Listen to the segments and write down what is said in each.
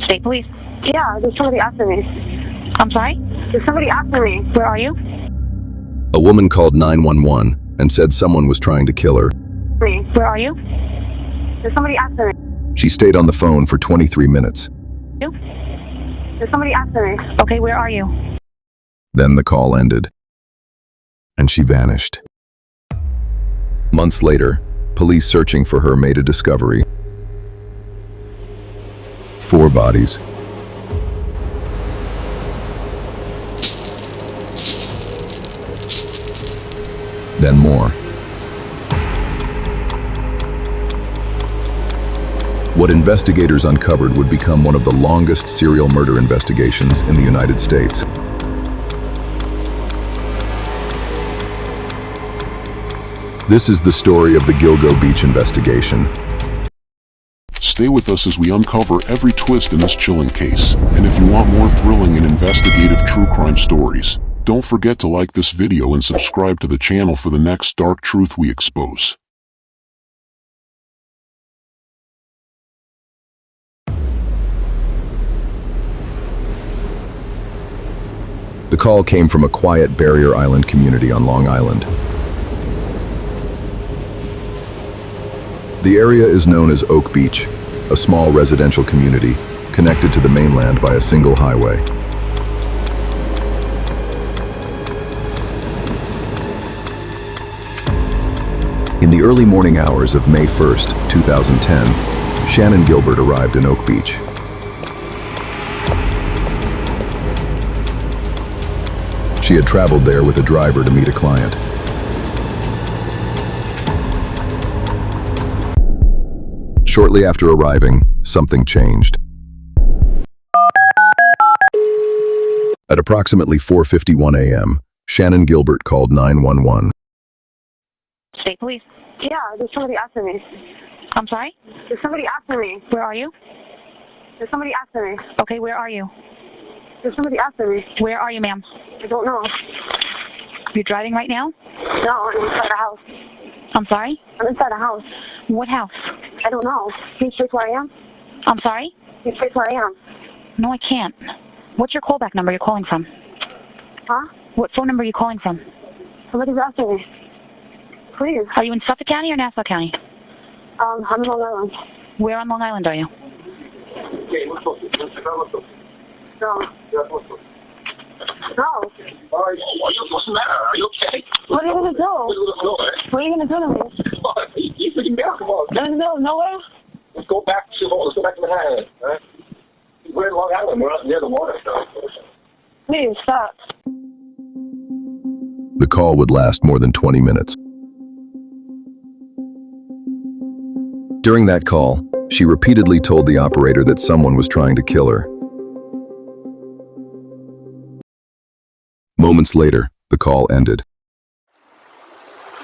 State police. Yeah, there's somebody after me. I'm sorry? There's somebody after me. Where are you? A woman called 911 and said someone was trying to kill her. Where are you? There's somebody after me. She stayed on the phone for 23 minutes. You? There's somebody after me. Okay, where are you? Then the call ended, and she vanished. Months later, police searching for her made a discovery. 4 bodies. Then more. What investigators uncovered would become one of the longest serial murder investigations in the United States. This is the story of the Gilgo Beach investigation. Stay with us as we uncover every twist in this chilling case. And if you want more thrilling and investigative true crime stories, don't forget to like this video and subscribe to the channel for the next dark truth we expose. The call came from a quiet Barrier Island community on Long Island. The area is known as Oak Beach, a small residential community connected to the mainland by a single highway. In the early morning hours of May 1st, 2010, Shannan Gilbert arrived in Oak Beach. She had traveled there with a driver to meet a client. Shortly after arriving, something changed. At approximately 4:51 a.m., Shannan Gilbert called 911. State police. Yeah, there's somebody after me. I'm sorry? There's somebody after me. Where are you? There's somebody after me. Okay, where are you? There's somebody after me. Where are you, ma'am? I don't know. You're driving right now? No, I'm inside a house. I'm sorry? I'm inside a house. What house? I don't know. Can you trace where I am? I'm sorry? Can you trace where I am? No, I can't. What's your callback number you're calling from? Huh? What phone number are you calling from? Somebody's after me. Please. Are you in Suffolk County or Nassau County? I'm in Long Island. Where on Long Island are you? No. No. What's the matter? Are you okay? What are you going to do? What are you going to do? What are you going to do to me? What? You freaking me out. Come on. I'm in the middle of nowhere? Let's go back to Manhattan. Right? We're in Long Island. We're near the water. Please, stop. The call would last more than 20 minutes. During that call, she repeatedly told the operator that someone was trying to kill her. Moments later, the call ended,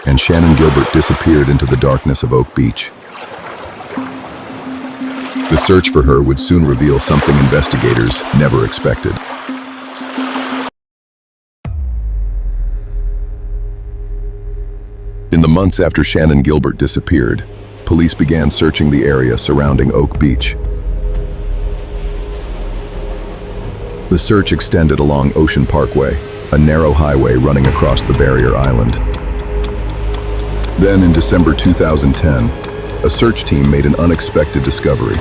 and Shannan Gilbert disappeared into the darkness of Oak Beach. The search for her would soon reveal something investigators never expected. In the months after Shannan Gilbert disappeared, police began searching the area surrounding Oak Beach. The search extended along Ocean Parkway, a narrow highway running across the Barrier Island. Then in December 2010, a search team made an unexpected discovery.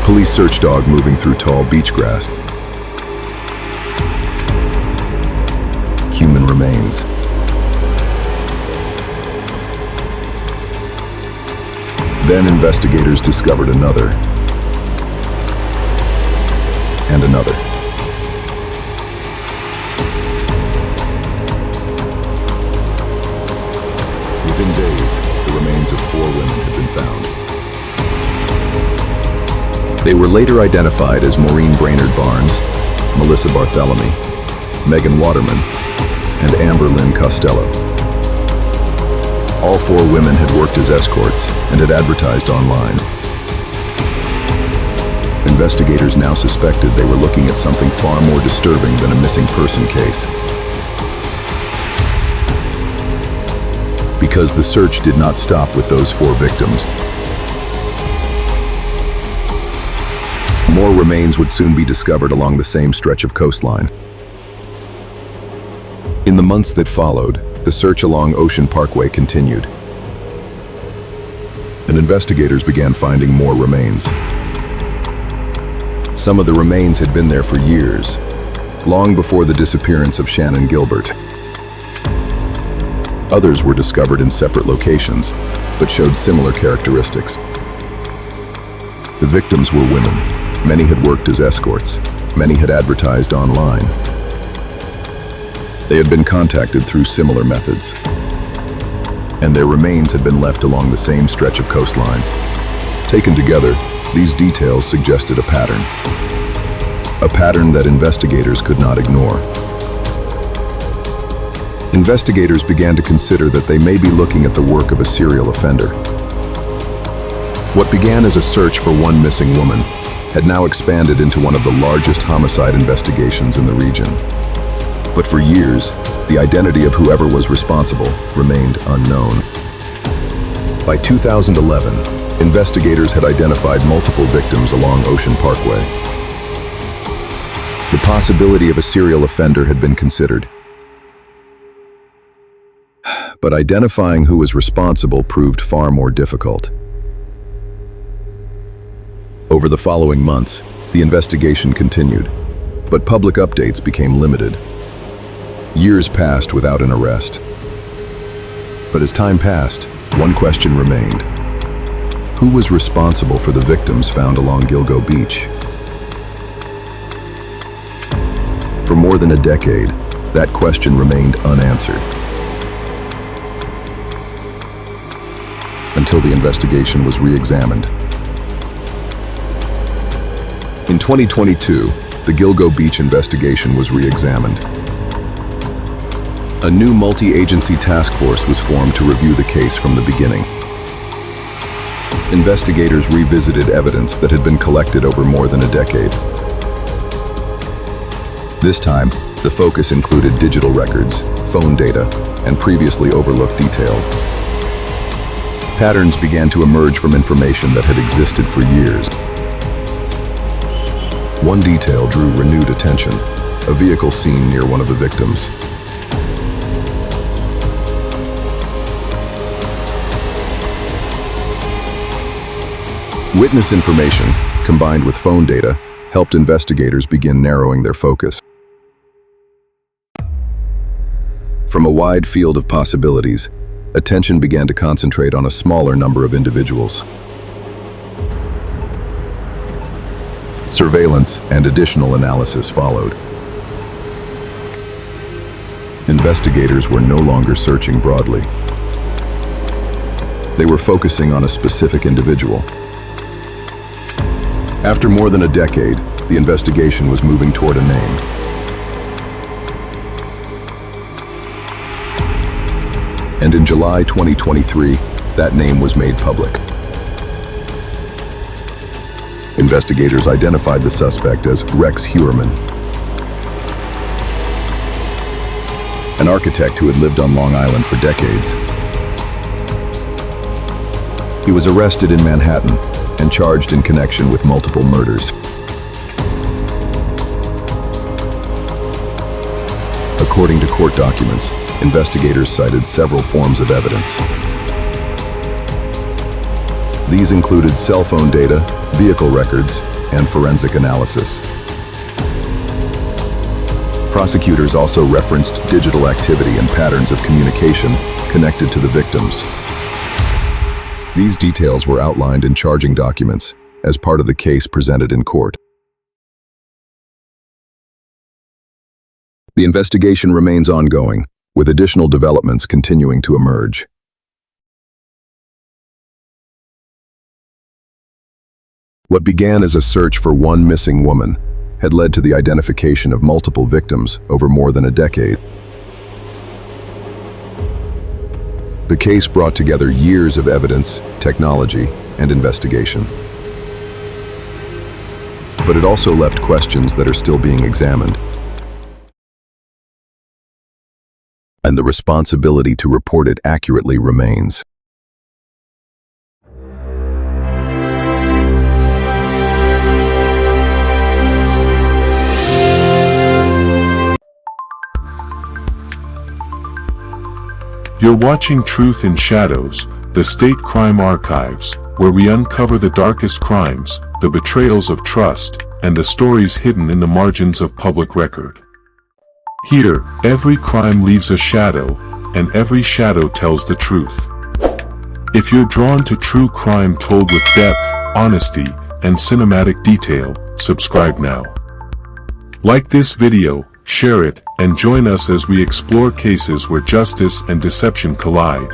Police search dog moving through tall beach grass. Human remains. Then investigators discovered another, and another. Within days, the remains of 4 women had been found. They were later identified as Maureen Brainerd Barnes, Melissa Barthélemy, Megan Waterman, and Amber Lynn Costello. All 4 women had worked as escorts and had advertised online. Investigators now suspected they were looking at something far more disturbing than a missing person case. Because the search did not stop with those 4 victims, more remains would soon be discovered along the same stretch of coastline. In the months that followed, the search along Ocean Parkway continued, and investigators began finding more remains. Some of the remains had been there for years, long before the disappearance of Shannan Gilbert. Others were discovered in separate locations, but showed similar characteristics. The victims were women. Many had worked as escorts. Many had advertised online. They had been contacted through similar methods, and their remains had been left along the same stretch of coastline. Taken together, these details suggested a pattern that investigators could not ignore. Investigators began to consider that they may be looking at the work of a serial offender. What began as a search for one missing woman had now expanded into one of the largest homicide investigations in the region. But for years, the identity of whoever was responsible remained unknown. By 2011, investigators had identified multiple victims along Ocean Parkway. The possibility of a serial offender had been considered, but identifying who was responsible proved far more difficult. Over the following months, the investigation continued, but public updates became limited. Years passed without an arrest. But as time passed, one question remained. Who was responsible for the victims found along Gilgo Beach? For more than a decade, that question remained unanswered, until the investigation was re-examined. In 2022, the Gilgo Beach investigation was re-examined. A new multi-agency task force was formed to review the case from the beginning. Investigators revisited evidence that had been collected over more than a decade. This time, the focus included digital records, phone data, and previously overlooked details. Patterns began to emerge from information that had existed for years. One detail drew renewed attention: a vehicle seen near one of the victims. Witness information, combined with phone data, helped investigators begin narrowing their focus. From a wide field of possibilities, attention began to concentrate on a smaller number of individuals. Surveillance and additional analysis followed. Investigators were no longer searching broadly. They were focusing on a specific individual. After more than a decade, the investigation was moving toward a name. And in July 2023, that name was made public. Investigators identified the suspect as Rex Heuermann, an architect who had lived on Long Island for decades. He was arrested in Manhattan and charged in connection with multiple murders. According to court documents, investigators cited several forms of evidence. These included cell phone data, vehicle records, and forensic analysis. Prosecutors also referenced digital activity and patterns of communication connected to the victims. These details were outlined in charging documents as part of the case presented in court. The investigation remains ongoing, with additional developments continuing to emerge. What began as a search for one missing woman had led to the identification of multiple victims over more than a decade. The case brought together years of evidence, technology, and investigation. But it also left questions that are still being examined. And the responsibility to report it accurately remains. You're watching Truth in Shadows, the State Crime Archives, where we uncover the darkest crimes, the betrayals of trust, and the stories hidden in the margins of public record. Here, every crime leaves a shadow, and every shadow tells the truth. If you're drawn to true crime told with depth, honesty, and cinematic detail, subscribe now. Like this video, share it, and join us as we explore cases where justice and deception collide.